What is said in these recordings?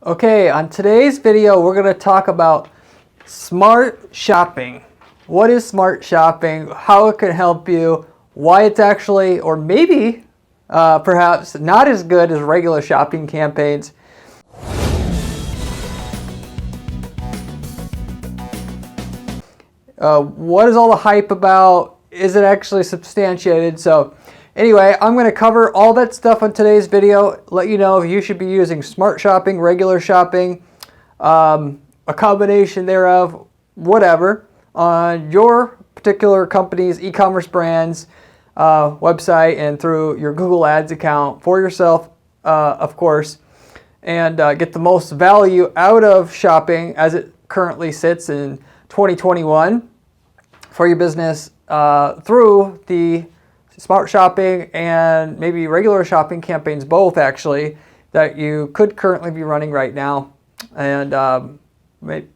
Okay, on today's video, we're going to talk about smart shopping. What is smart shopping? How it can help you? Why it's actually, or maybe, perhaps not as good as regular shopping campaigns. What is all the hype about? Is it actually substantiated? So anyway, I'm going to cover all that stuff on today's video, let you know if you should be using smart shopping, regular shopping, a combination thereof, whatever, on your particular company's e-commerce brand's website and through your Google Ads account for yourself, of course, and get the most value out of shopping as it currently sits in 2021 for your business through the smart shopping and maybe regular shopping campaigns, both actually, that you could currently be running right now and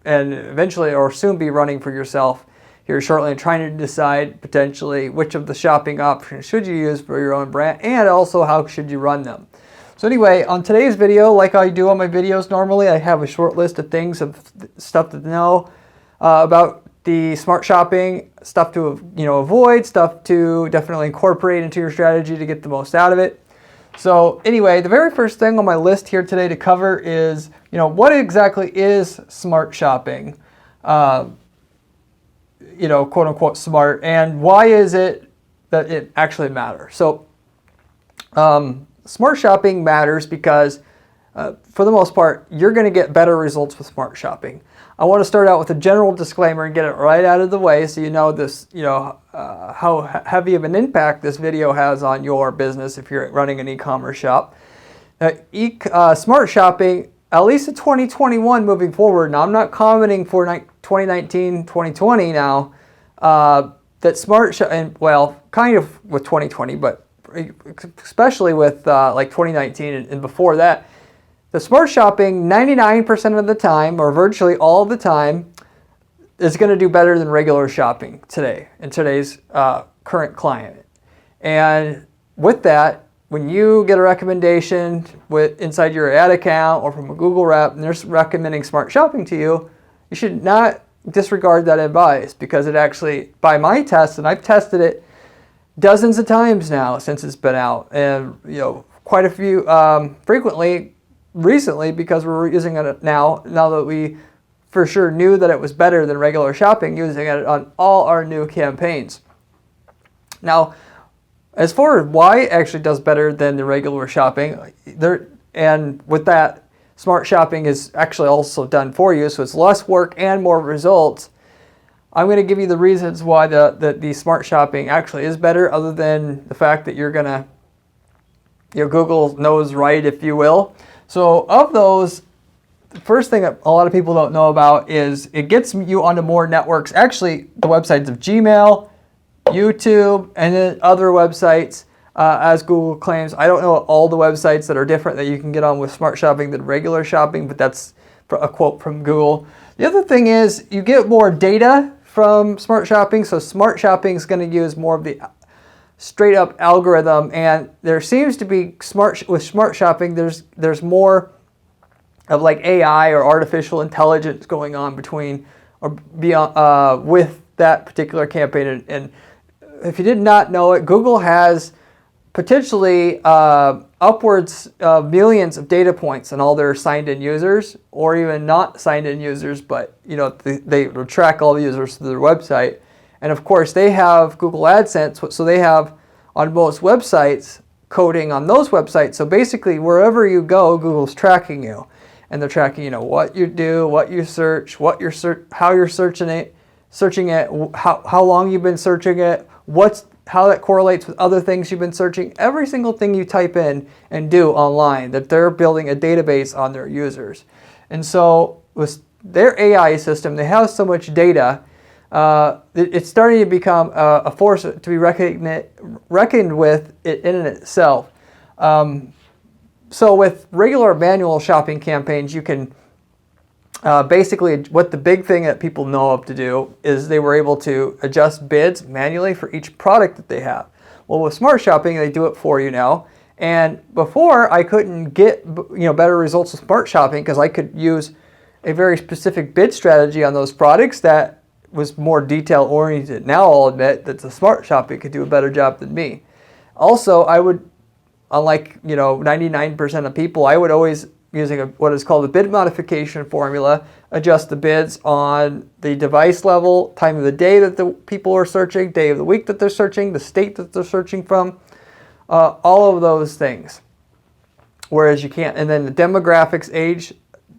eventually or soon be running for yourself here shortly, and trying to decide potentially which of the shopping options should you use for your own brand and also how should you run them. So anyway, on today's video, like I do on my videos normally, I have a short list of things, of stuff to know about the smart shopping, stuff to avoid, stuff to definitely incorporate into your strategy to get the most out of it. So anyway, the very first thing on my list here today to cover is, what exactly is smart shopping? Quote unquote smart, and why is it that it actually matters? So smart shopping matters because for the most part, you're going to get better results with smart shopping. I want to start out with a general disclaimer and get it right out of the way so you know this, how heavy of an impact this video has on your business if you're running an e-commerce shop. Smart shopping, at least in 2021 moving forward, now I'm not commenting for 2019, 2020 now, that smart shopping, well, kind of with 2020, but especially with like 2019 and before that, the smart shopping 99% of the time, or virtually all the time, is going to do better than regular shopping today in today's current climate. And with that, when you get a recommendation inside your ad account or from a Google rep and they're recommending smart shopping to you, you should not disregard that advice, because it actually, by my test, and I've tested it dozens of times now since it's been out, and quite a few frequently recently, because we're using it now that we for sure knew that it was better than regular shopping, using it on all our new campaigns. Now, as far as why it actually does better than the regular shopping, and with that, smart shopping is actually also done for you, so it's less work and more results. I'm going to give you the reasons why the smart shopping actually is better, other than the fact that you're going to, Google knows right, if you will. So of those, the first thing that a lot of people don't know about is it gets you onto more networks, actually the websites of Gmail, YouTube, and then other websites, as Google claims. I don't know all the websites that are different that you can get on with smart shopping than regular shopping, but that's a quote from Google. The other thing is you get more data from smart shopping, so smart shopping is going to use more of the straight up algorithm, and there seems to be with smart shopping, there's more of like AI or artificial intelligence going on between or beyond with that particular campaign. And if you did not know it, Google has potentially upwards of millions of data points on all their signed in users, or even not signed in users, but they track all the users to their website. And of course, they have Google AdSense, so they have on most websites coding on those websites. So basically, wherever you go, Google's tracking you, and they're tracking, what you do, what you search, how you're searching it, how long you've been searching it, how that correlates with other things you've been searching. Every single thing you type in and do online, that they're building a database on their users. And so with their AI system, they have so much data. It's starting to become a force to be reckoned with in itself. So with regular manual shopping campaigns, you can basically, what the big thing that people know of to do is they were able to adjust bids manually for each product that they have. Well, with smart shopping, they do it for you now, And before, I couldn't get better results with smart shopping because I could use a very specific bid strategy on those products that was more detail oriented. Now I'll admit that the smart shopping could do a better job than me. Also, I would, unlike 99% of people, I would always, using what is called a bid modification formula, adjust the bids on the device level, time of the day that the people are searching, day of the week that they're searching, the state that they're searching from, all of those things. Whereas you can't, and then the demographics, age,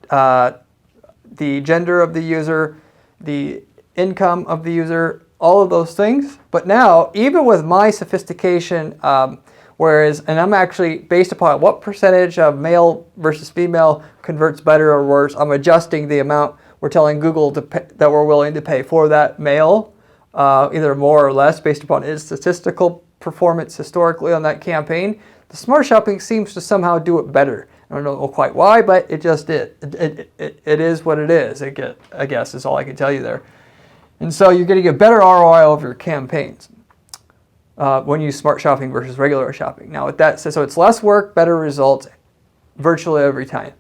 the gender of the user, the income of the user, all of those things. But now, even with my sophistication, and I'm actually, based upon what percentage of male versus female converts better or worse, I'm adjusting the amount we're telling Google to pay, that we're willing to pay for that male, either more or less based upon its statistical performance historically on that campaign. The smart shopping seems to somehow do it better. I don't know quite why, but it just did. It is what it is, I guess, is all I can tell you there. And so you're getting a better ROI over your campaigns when you use smart shopping versus regular shopping. Now, with that said, so it's less work, better results virtually every time.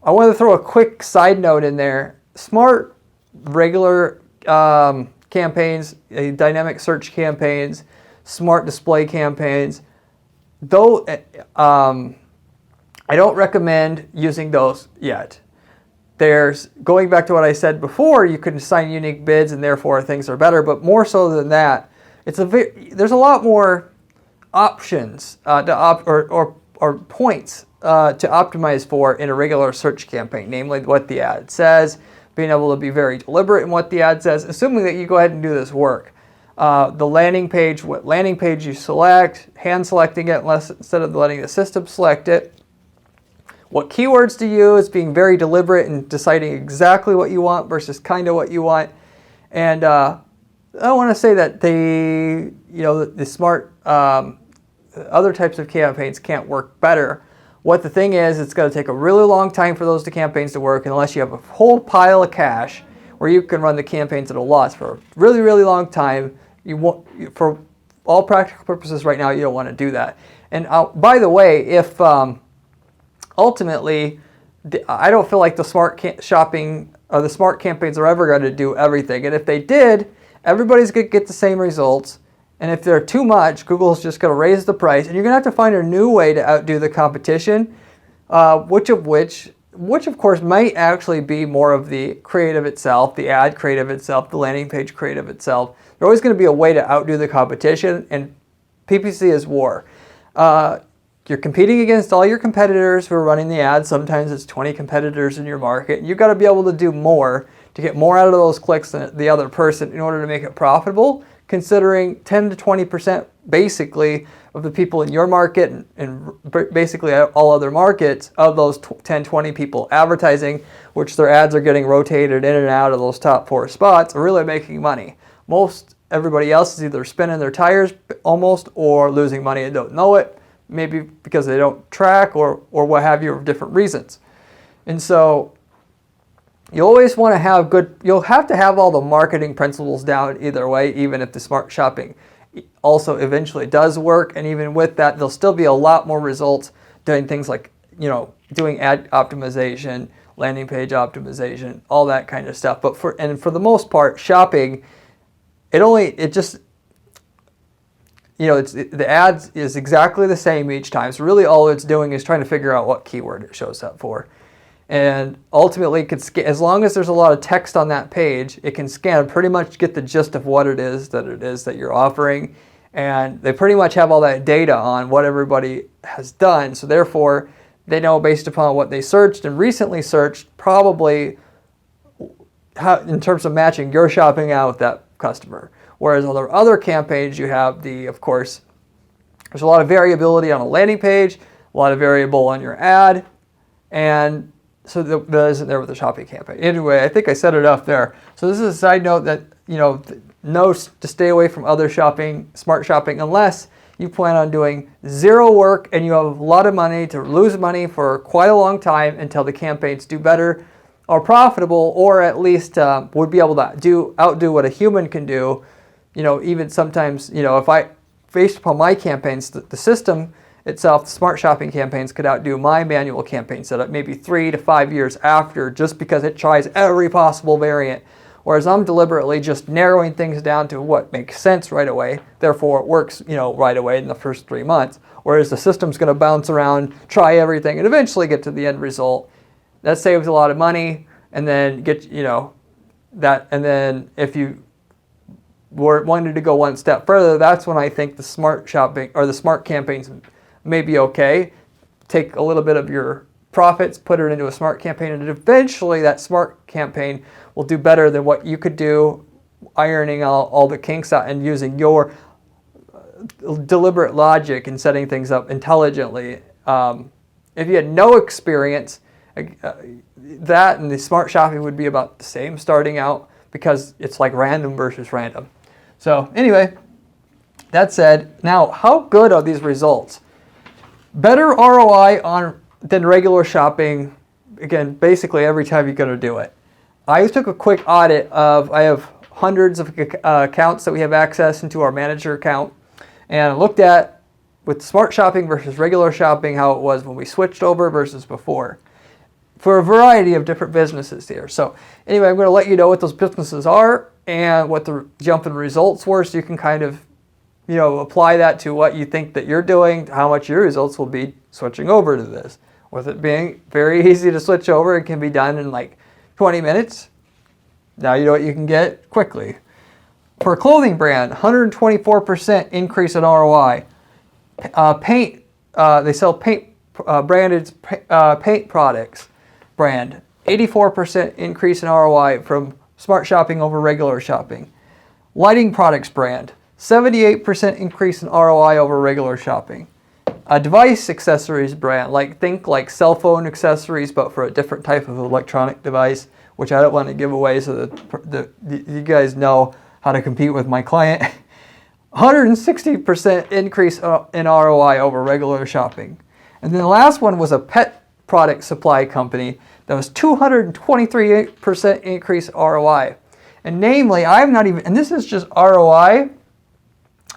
I want to throw a quick side note in there. Smart regular campaigns, dynamic search campaigns, smart display campaigns, though I don't recommend using those yet. There's, going back to what I said before, you can assign unique bids and therefore things are better, but more so than that, there's a lot more options or points to optimize for in a regular search campaign, namely what the ad says, being able to be very deliberate in what the ad says, assuming that you go ahead and do this work. The landing page, what landing page you select, hand selecting it instead of letting the system select it. What keywords to use, being very deliberate and deciding exactly what you want versus kind of what you want. And I want to say that the smart other types of campaigns can't work better. What the thing is, it's going to take a really long time for those campaigns to work unless you have a whole pile of cash where you can run the campaigns at a loss for a really, really long time. For all practical purposes right now, you don't want to do that. And by the way, if ultimately, I don't feel like the smart shopping or the smart campaigns are ever going to do everything. And if they did, everybody's going to get the same results. And if they're too much, Google's just going to raise the price. And you're going to have to find a new way to outdo the competition, which of course might actually be more of the creative itself, the ad creative itself, the landing page creative itself. There's always going to be a way to outdo the competition, and PPC is war. You're competing against all your competitors who are running the ads. Sometimes it's 20 competitors in your market. You've got to be able to do more to get more out of those clicks than the other person in order to make it profitable, considering 10 to 20% basically of the people in your market and basically all other markets of those 10, 20 people advertising, which their ads are getting rotated in and out of those top 4 spots, are really making money. Everybody else is either spinning their tires almost or losing money and don't know it. Maybe because they don't track or what have you, for different reasons. And so you always want to have you'll have to have all the marketing principles down either way, even if the smart shopping also eventually does work. And even with that, there'll still be a lot more results doing things like, doing ad optimization, landing page optimization, all that kind of stuff. But for the most part, shopping, the ads is exactly the same each time. So really all it's doing is trying to figure out what keyword it shows up for. And ultimately, as long as there's a lot of text on that page, it can scan and pretty much get the gist of what it is that you're offering. And they pretty much have all that data on what everybody has done. So therefore, they know based upon what they searched and recently searched, probably in terms of matching your shopping out with that customer. Whereas on the other campaigns, you have of course, there's a lot of variability on a landing page, a lot of variable on your ad, and so that isn't there with the shopping campaign. Anyway, I think I set it up there. So this is a side note that, know to stay away from other smart shopping, unless you plan on doing zero work and you have a lot of money to lose money for quite a long time until the campaigns do better or profitable, or at least would be able to outdo what a human can do. Even sometimes, if based upon my campaigns, the system itself, the smart shopping campaigns could outdo my manual campaign setup maybe 3 to 5 years after, just because it tries every possible variant. Whereas I'm deliberately just narrowing things down to what makes sense right away. Therefore, it works, right away in the first 3 months. Whereas the system's going to bounce around, try everything, and eventually get to the end result. That saves a lot of money, and then that. And then if you wanted to go one step further, that's when I think the smart shopping or the smart campaigns may be okay. Take a little bit of your profits, put it into a smart campaign, and eventually that smart campaign will do better than what you could do ironing all the kinks out and using your deliberate logic and setting things up intelligently. If you had no experience, that and the smart shopping would be about the same starting out, because it's like random versus random. So anyway, that said, now how good are these results? Better ROI than regular shopping, again, basically every time you're going to do it. I took a quick audit I have hundreds of accounts that we have access into our manager account, and I looked at with smart shopping versus regular shopping how it was when we switched over versus before, for a variety of different businesses here. So anyway, I'm going to let you know what those businesses are and what the jump in results were, so you can kind of apply that to what you think that you're doing, how much your results will be switching over to this. With it being very easy to switch over, it can be done in like 20 minutes. Now you know what you can get quickly. For a clothing brand, 124% increase in ROI. Paint, they sell paint, branded paint products brand. 84% increase in ROI from smart shopping over regular shopping. Lighting products brand, 78% increase in ROI over regular shopping. A device accessories brand, think cell phone accessories, but for a different type of electronic device, which I don't want to give away so that you guys know how to compete with my client. 160% increase in ROI over regular shopping. And then the last one was a pet product supply company that was 223% increase ROI. And namely, I'm not even, and this is just ROI,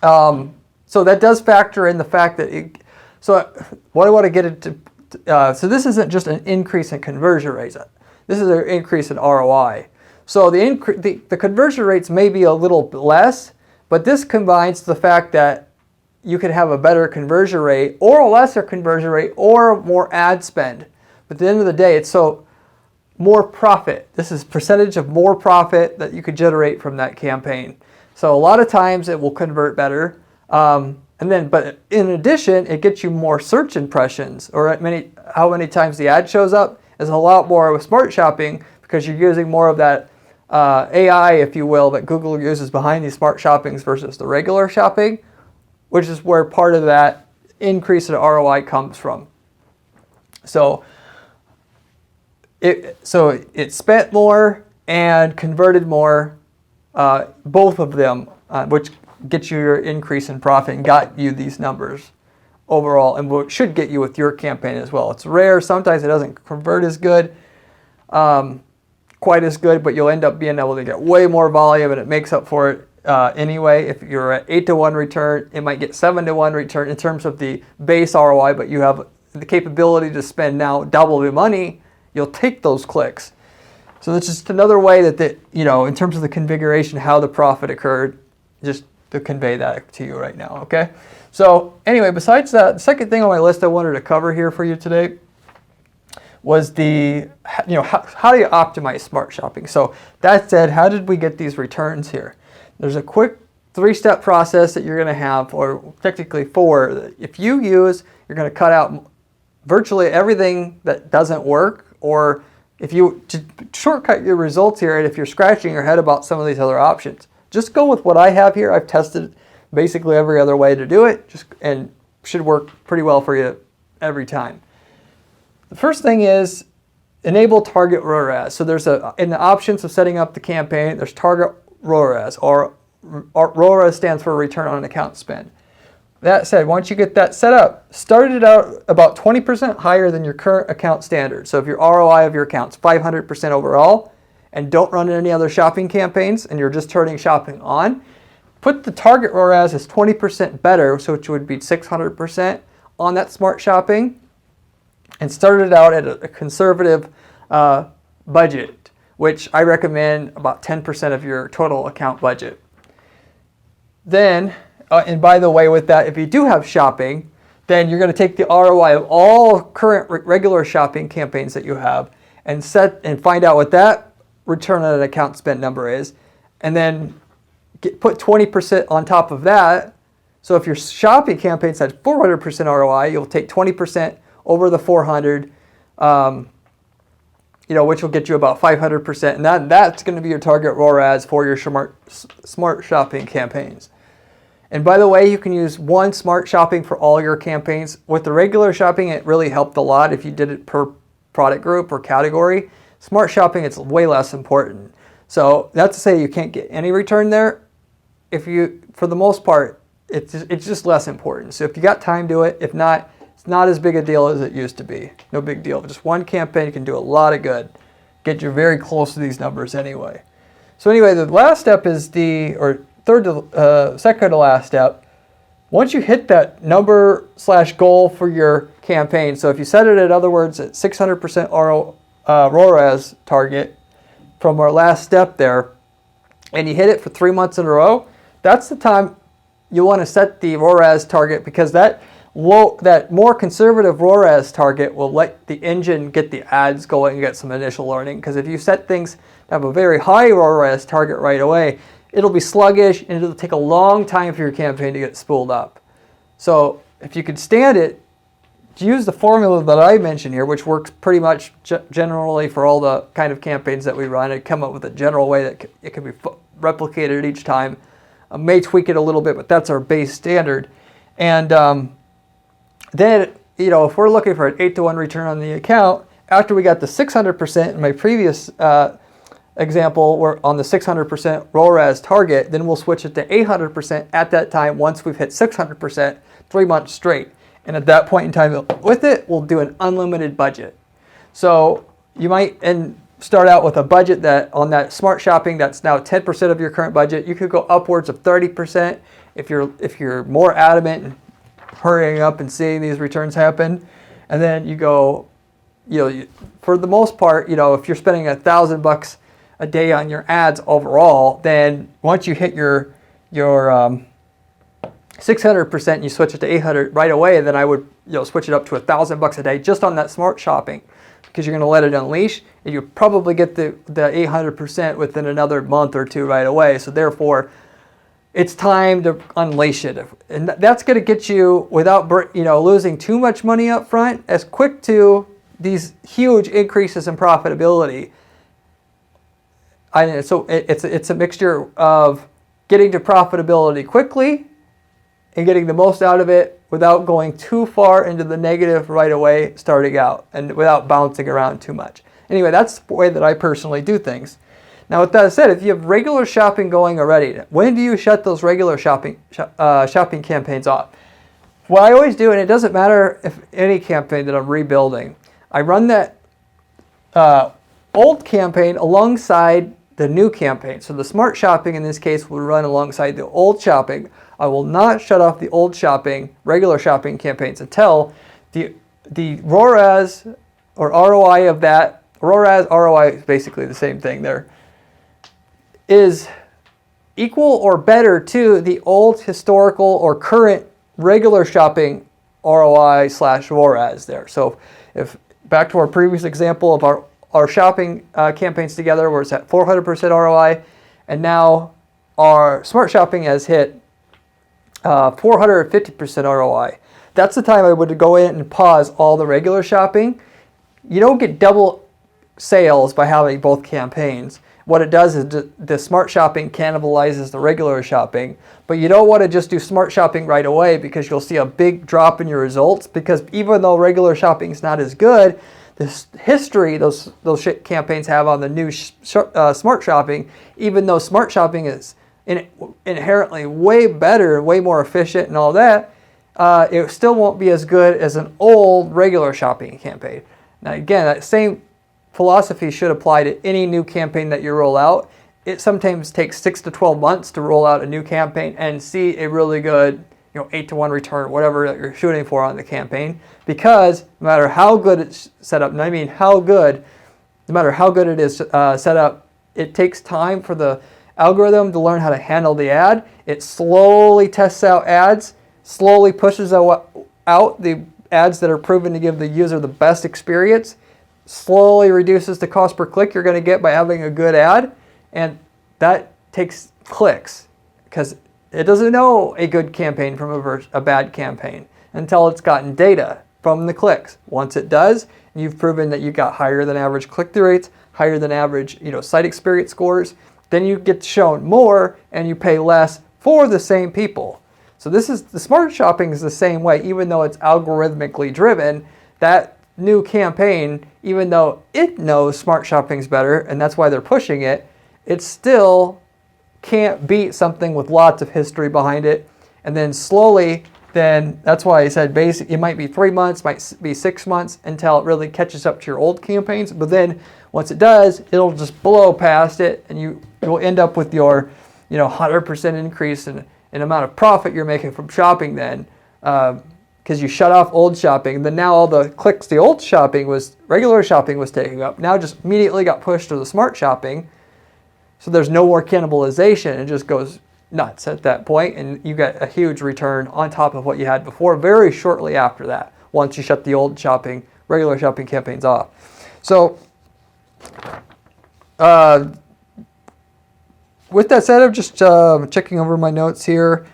so that does factor in the fact that so what I want to get into, so this isn't just an increase in conversion rates. This is an increase in ROI. So the conversion rates may be a little less, but this combines the fact that you could have a better conversion rate or a lesser conversion rate or more ad spend. But at the end of the day, it's more profit. This is percentage of more profit that you could generate from that campaign. So a lot of times it will convert better. But in addition, it gets you more search impressions, or how many times the ad shows up is a lot more with smart shopping, because you're using more of that AI, if you will, that Google uses behind these smart shoppings versus the regular shopping, which is where part of that increase in ROI comes from. So it spent more and converted more, both of them, which gets you your increase in profit and got you these numbers overall, and what should get you with your campaign as well. It's rare. Sometimes it doesn't convert as good, quite as good, but you'll end up being able to get way more volume, and it makes up for it anyway. If you're at 8-to-1 return, it might get 7-to-1 return in terms of the base ROI, but you have the capability to spend now double the money. You'll take those clicks. So that's just another way that in terms of the configuration, how the profit occurred, just to convey that to you right now, okay? So anyway, besides that, the second thing on my list I wanted to cover here for you today was how do you optimize smart shopping? So that said, how did we get these returns here? There's a quick 3-step process that you're going to have, or technically 4. If you use, you're going to cut out virtually everything that doesn't work, or if you to shortcut your results here, and if you're scratching your head about some of these other options, just go with what I have here. I've tested basically every other way to do it, and should work pretty well for you every time. The first thing is enable target ROAS. So there's in the options of setting up the campaign, there's target ROAS, or ROAS stands for return on account spend. That said, once you get that set up, start it out about 20% higher than your current account standard. So if your ROI of your account's 500% overall, and don't run any other shopping campaigns, and you're just turning shopping on, put the target ROAS as 20% better, so which would be 600% on that smart shopping and started out at a conservative budget, which I recommend about 10% of your total account budget. Then, and by the way, with that, if you do have shopping, then you're going to take the ROI of all current regular shopping campaigns that you have and find out what that return on an account spent number is, and then put 20% on top of that. So if your shopping campaigns had 400% ROI, you'll take 20% over the 400, which will get you about 500%, and that's going to be your target ROAS for your smart shopping campaigns. And by the way, you can use one smart shopping for all your campaigns. With the regular shopping, it really helped a lot if you did it per product group or category. Smart shopping, it's way less important. So that's to say you can't get any return there. For the most part, it's just less important. So if you got time, do it. If not, it's not as big a deal as it used to be. No big deal. Just one campaign can do a lot of good. Get you very close to these numbers anyway. So anyway, the last step is second to last step. Once you hit that number / goal for your campaign, so if you set it, in other words, at 600% ROAS target from our last step there, and you hit it for 3 months in a row, that's the time you want to set the ROAS target, because that more conservative ROAS target will let the engine get the ads going and get some initial learning. Because if you set things to have a very high ROAS target right away, it'll be sluggish and it'll take a long time for your campaign to get spooled up. So if you could stand it, use the formula that I mentioned here, which works pretty much generally for all the kind of campaigns that we run, and come up with a general way that it can be replicated each time. I may tweak it a little bit, but that's our base standard. And then, if we're looking for an 8-to-1 return on the account, after we got the 600% in my previous example, we're on the 600% ROAS target, then we'll switch it to 800% at that time once we've hit 600% 3 months straight. And at that point in time with it, we'll do an unlimited budget. So you might start out with a budget that on that smart shopping that's now 10% of your current budget. You could go upwards of 30% if you're more adamant and hurrying up and seeing these returns happen. And then you go, for the most part, if you're spending $1,000 a day on your ads overall, then once you hit your 600% and you switch it to 800 right away, then I would switch it up to $1,000 a day just on that smart shopping, because you're going to let it unleash, and you probably get the 800% within another month or two right away. So therefore, it's time to unleash it, and that's going to get you, without losing too much money up front, as quick to these huge increases in profitability. So it's a mixture of getting to profitability quickly and getting the most out of it without going too far into the negative right away starting out, and without bouncing around too much. Anyway, that's the way that I personally do things. Now, with that said, if you have regular shopping going already, when do you shut those regular shopping campaigns off? What I always do, and it doesn't matter if any campaign that I'm rebuilding, I run that old campaign alongside the new campaign. So the smart shopping in this case will run alongside the old shopping. I will not shut off the old regular shopping campaigns until the ROAS or ROI of that, ROI is basically the same thing there, is equal or better to the old historical or current regular shopping ROI / ROAS there. So if back to our previous example of our shopping campaigns together, where it's at 400% ROI, and now our smart shopping has hit 450% ROI. That's the time I would go in and pause all the regular shopping. You don't get double sales by having both campaigns. What it does is the smart shopping cannibalizes the regular shopping, but you don't want to just do smart shopping right away, because you'll see a big drop in your results, because even though regular shopping is not as good, this history those campaigns have on the new smart shopping, even though smart shopping is inherently way better, way more efficient and all that, it still won't be as good as an old regular shopping campaign. Now again, that same philosophy should apply to any new campaign that you roll out. It sometimes takes 6 to 12 months to roll out a new campaign and see a really good 8-to-1 return, whatever that you're shooting for on the campaign, because no matter how good it's set up, and I mean how good, no matter how good it is set up, it takes time for the algorithm to learn how to handle the ad. It slowly tests out ads, slowly pushes out the ads that are proven to give the user the best experience, slowly reduces the cost per click you're going to get by having a good ad, and that takes clicks, because it doesn't know a good campaign from a bad campaign until it's gotten data from the clicks. Once it does, and you've proven that you got higher than average click-through rates, higher than average site experience scores, then you get shown more and you pay less for the same people. So the smart shopping is the same way. Even though it's algorithmically driven, that new campaign, even though it knows smart shopping's better and that's why they're pushing it, it still can't beat something with lots of history behind it. And then slowly, then that's why I said it might be 3 months, might be 6 months until it really catches up to your old campaigns. But then once it does, it'll just blow past it, and you will end up with your 100% increase in amount of profit you're making from shopping then, because you shut off old shopping. Then now all the clicks the old regular shopping was taking up, now just immediately got pushed to the smart shopping. So there's no more cannibalization. It just goes nuts at that point, and you get a huge return on top of what you had before very shortly after that, once you shut the old regular shopping campaigns off. So with that said, I'm just checking over my notes here.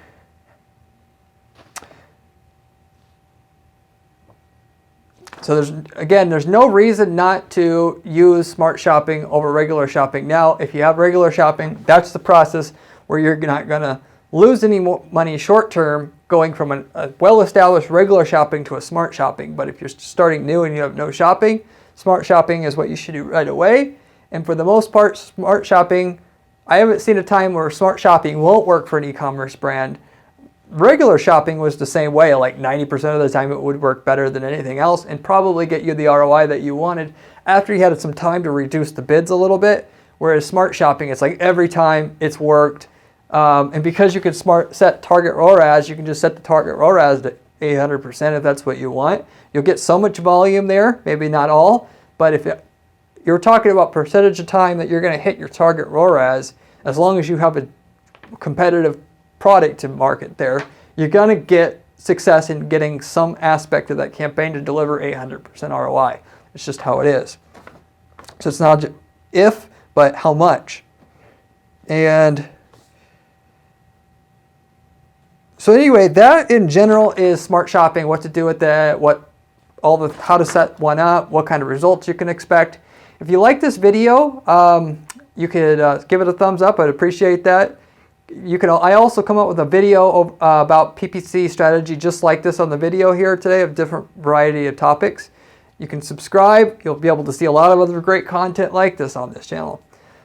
So there's no reason not to use smart shopping over regular shopping. Now, if you have regular shopping, that's the process where you're not going to lose any more money short term going from a well-established regular shopping to a smart shopping. But if you're starting new and you have no shopping, smart shopping is what you should do right away. And for the most part, smart shopping, I haven't seen a time where smart shopping won't work for an e-commerce brand. Regular shopping was the same way. Like 90% of the time it would work better than anything else and probably get you the ROI that you wanted after you had some time to reduce the bids a little bit. Whereas smart shopping, it's like every time it's worked. And because you can set target ROAS, you can just set the target ROAS to 800% if that's what you want. You'll get so much volume there, maybe not all, but if you're talking about percentage of time that you're going to hit your target ROAS, as long as you have a competitive product to market there, you're going to get success in getting some aspect of that campaign to deliver 800% ROI. It's just how it is. So it's not if, but how much. And so anyway, that in general is smart shopping, what to do with that, how to set one up, what kind of results you can expect. If you like this video, you could give it a thumbs up. I'd appreciate that. I also come up with a video about PPC strategy just like this on the video here today of different variety of topics. You can subscribe. You'll be able to see a lot of other great content like this on this channel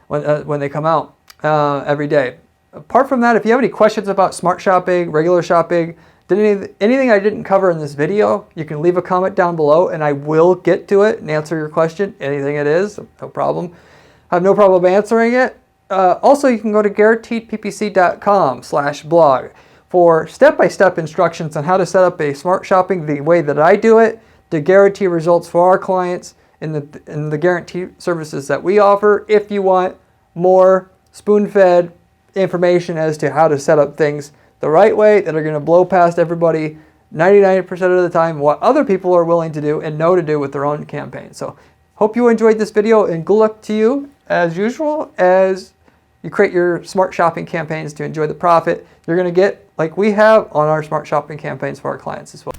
when they come out every day. Apart from that, if you have any questions about smart shopping, regular shopping, anything I didn't cover in this video, you can leave a comment down below and I will get to it and answer your question. Anything it is, no problem. I have no problem answering it. Also, you can go to guaranteedppc.com/blog for step-by-step instructions on how to set up a smart shopping the way that I do it to guarantee results for our clients in the guarantee services that we offer. If you want more spoon-fed information as to how to set up things the right way that are going to blow past everybody 99% of the time, what other people are willing to do and know to do with their own campaign. So hope you enjoyed this video, and good luck to you as usual as you create your smart shopping campaigns to enjoy the profit you're going to get like we have on our smart shopping campaigns for our clients as well.